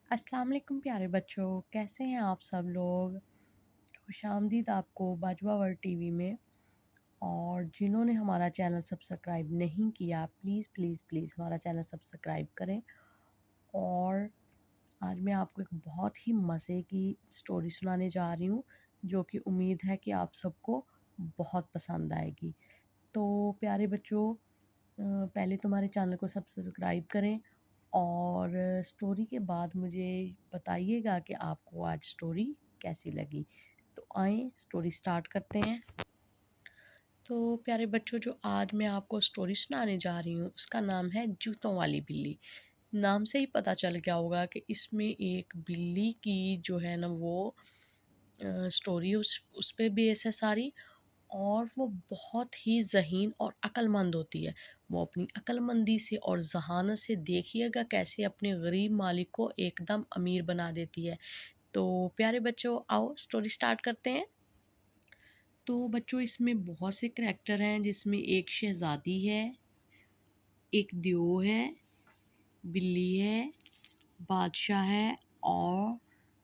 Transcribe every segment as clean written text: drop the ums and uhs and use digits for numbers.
अस्सलाम वालेकुम प्यारे बच्चों, कैसे हैं आप सब लोग? खुशामदीद आपको बाजवा वर्ल्ड टीवी में। और जिन्होंने हमारा चैनल सब्सक्राइब नहीं किया, प्लीज़ प्लीज़ प्लीज़ हमारा चैनल सब्सक्राइब करें। और आज मैं आपको एक बहुत ही मज़े की स्टोरी सुनाने जा रही हूँ, जो कि उम्मीद है कि आप सबको बहुत पसंद आएगी। तो प्यारे बच्चों, पहले तो हमारे चैनल को सब्सक्राइब करें और स्टोरी के बाद मुझे बताइएगा कि आपको आज स्टोरी कैसी लगी। तो आएँ स्टोरी स्टार्ट करते हैं। तो प्यारे बच्चों, जो आज मैं आपको स्टोरी सुनाने जा रही हूँ उसका नाम है जूतों वाली बिल्ली। नाम से ही पता चल गया होगा कि इसमें एक बिल्ली की जो है ना वो स्टोरी उस पे बेस है सारी। और वो बहुत ही ज़हीन और अक्लमंद होती है। वो अपनी अक्लमंदी से और ज़हानत से देखिएगा कैसे अपने गरीब मालिक को एकदम अमीर बना देती है। तो प्यारे बच्चों, आओ स्टोरी स्टार्ट करते हैं। तो बच्चों, इसमें बहुत से करैक्टर हैं, जिसमें एक शहज़ादी है, एक दियो है, बिल्ली है, बादशाह है और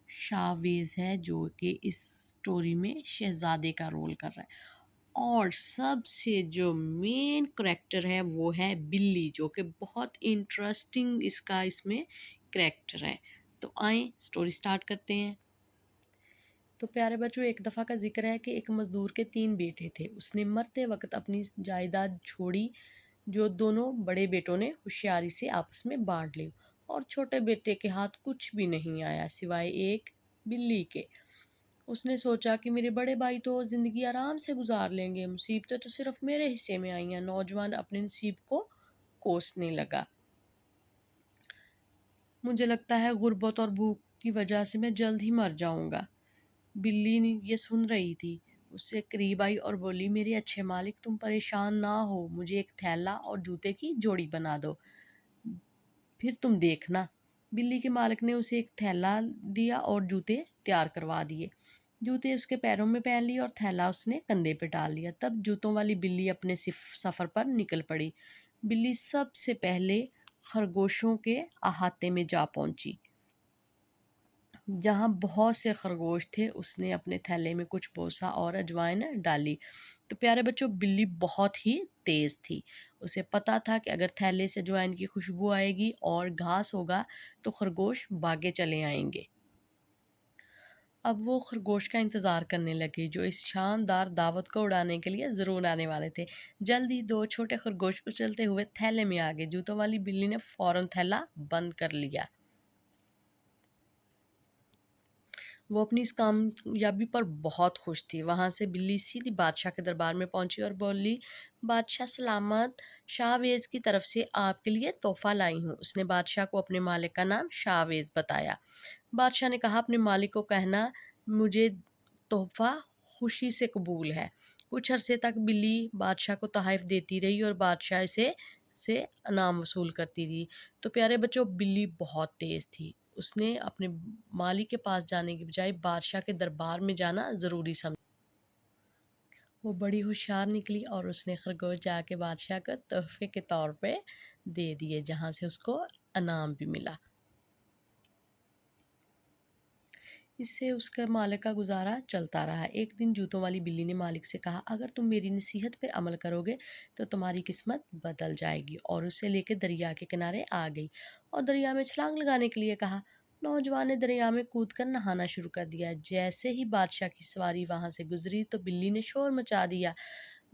शाहवेज़ है, जो कि इस स्टोरी में शहज़ादे का रोल कर रहा है। और सबसे जो मेन करैक्टर है वो है बिल्ली, जो कि बहुत इंटरेस्टिंग इसका इसमें करैक्टर है। तो आएँ स्टोरी स्टार्ट करते हैं। तो प्यारे बच्चों, एक दफ़ा का ज़िक्र है कि एक मज़दूर के 3 बेटे थे। उसने मरते वक़्त अपनी जायदाद छोड़ी, जो दोनों बड़े बेटों ने होशियारी से आपस में बाँट ली। और छोटे बेटे के हाथ कुछ भी नहीं आया सिवाय एक बिल्ली के। उसने सोचा कि मेरे बड़े भाई तो ज़िंदगी आराम से गुजार लेंगे, मुसीबतें तो सिर्फ मेरे हिस्से में आई हैं। नौजवान अपने नसीब को कोसने लगा। मुझे लगता है गुर्बत और भूख की वजह से मैं जल्द ही मर जाऊंगा। बिल्ली ने ये सुन रही थी। उससे करीब आई और बोली, मेरे अच्छे मालिक, तुम परेशान ना हो, मुझे एक थैला और जूते की जोड़ी बना दो, फिर तुम देखना। बिल्ली के मालिक ने उसे एक थैला दिया और जूते तैयार करवा दिए। जूते उसके पैरों में पहन लिए और थैला उसने कंधे पे डाल लिया। तब जूतों वाली बिल्ली अपने सफ़र पर निकल पड़ी। बिल्ली सबसे पहले खरगोशों के अहाते में जा पहुंची। जहाँ बहुत से खरगोश थे, उसने अपने थैले में कुछ बोसा और अजवाइन डाली। तो प्यारे बच्चों, बिल्ली बहुत ही तेज़ थी। उसे पता था कि अगर थैले से अजवाइन की खुशबू आएगी और घास होगा तो खरगोश भागे चले आएंगे। अब वो खरगोश का इंतज़ार करने लगी, जो इस शानदार दावत को उड़ाने के लिए ज़रूर आने वाले थे। जल्दी 2 छोटे खरगोश उछलते हुए थैले में आ गए। जूतों वाली बिल्ली ने फ़ौरन थैला बंद कर लिया। वो अपनी इस कामयाबी पर बहुत खुश थी। वहाँ से बिल्ली सीधी बादशाह के दरबार में पहुँची और बोली, बादशाह सलामत, शाहवेज़ की तरफ से आपके लिए तोहफ़ा लाई हूँ। उसने बादशाह को अपने मालिक का नाम शाहवेज़ बताया। बादशाह ने कहा, अपने मालिक को कहना मुझे तोहफ़ा खुशी से कबूल है। कुछ अरसे तक बिल्ली बादशाह को तोहफ़ देती रही और बादशाह से इनाम वसूल करती रही। तो प्यारे बच्चों, बिल्ली बहुत तेज़ थी। उसने अपने मालिक के पास जाने की बजाय बादशाह के दरबार में जाना ज़रूरी समझा। वो बड़ी होशियार निकली और उसने खरगोश जाके बादशाह को तोहफ़े के तौर पे दे दिए, जहाँ से उसको इनाम भी मिला। इससे उसके मालिक का गुजारा चलता रहा। एक दिन जूतों वाली बिल्ली ने मालिक से कहा, अगर तुम मेरी नसीहत पर अमल करोगे तो तुम्हारी किस्मत बदल जाएगी। और उसे लेकर दरिया के किनारे आ गई और दरिया में छलांग लगाने के लिए कहा। नौजवान ने दरिया में कूदकर नहाना शुरू कर दिया। जैसे ही बादशाह की सवारी वहां से गुजरी तो बिल्ली ने शोर मचा दिया,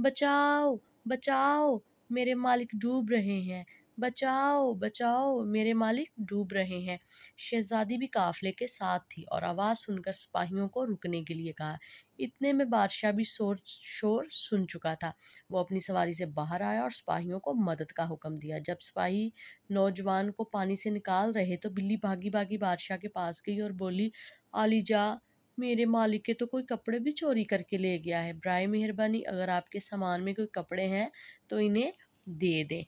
बचाओ बचाओ, मेरे मालिक डूब रहे हैं, बचाओ बचाओ, मेरे मालिक डूब रहे हैं। शहजादी भी काफिले के साथ थी और आवाज़ सुनकर सिपाहियों को रुकने के लिए कहा। इतने में बादशाह भी शोर सुन चुका था। वो अपनी सवारी से बाहर आया और सिपाहियों को मदद का हुक्म दिया। जब सिपाही नौजवान को पानी से निकाल रहे तो बिल्ली भागी भागी बादशाह के पास गई और बोली, आलीजा, मेरे मालिक के तो कोई कपड़े भी चोरी करके ले गया है। बराए मेहरबानी अगर आपके सामान में कोई कपड़े हैं तो इन्हें दे दें।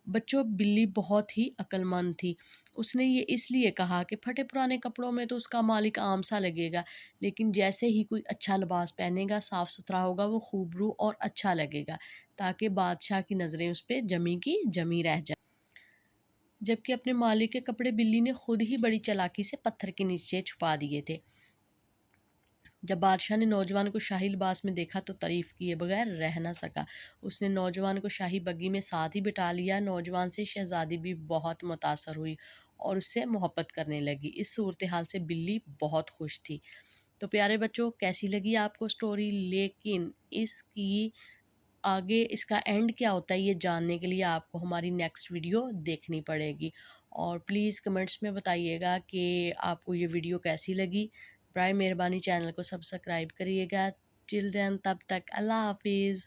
बच्चों, बिल्ली बहुत ही अक्लमंद थी। उसने ये इसलिए कहा कि फटे पुराने कपड़ों में तो उसका मालिक आम सा लगेगा, लेकिन जैसे ही कोई अच्छा लिबास पहनेगा, साफ सुथरा होगा, वो खूबरू और अच्छा लगेगा, ताकि बादशाह की नज़रें उस पर जमी की जमी रह जाए। جبکہ اپنے مالک کے کپڑے بلی نے خود ہی بڑی چالاکی سے پتھر کے نیچے چھپا دیے تھے۔ جب بادشاہ نے نوجوان کو شاہی لباس میں دیکھا تو تعریف کیے بغیر رہ نہ سکا۔ اس نے نوجوان کو شاہی بگی میں ساتھ ہی بٹھا لیا۔ نوجوان سے شہزادی بھی بہت متاثر ہوئی اور اس سے محبت کرنے لگی۔ اس صورتحال سے بلی بہت خوش تھی۔ تو پیارے بچوں، کیسی لگی آپ کو سٹوری؟ لیکن اس کی آگے اس کا اینڈ کیا ہوتا ہے یہ جاننے کے لیے آپ کو ہماری نیکسٹ ویڈیو دیکھنی پڑے گی، اور پلیز کمنٹس میں بتائیے گا کہ آپ کو یہ ویڈیو کیسی لگی۔ برائے مہربانی چینل کو سبسکرائب کریے گا۔ چلڈرن، تب تک اللہ حافظ۔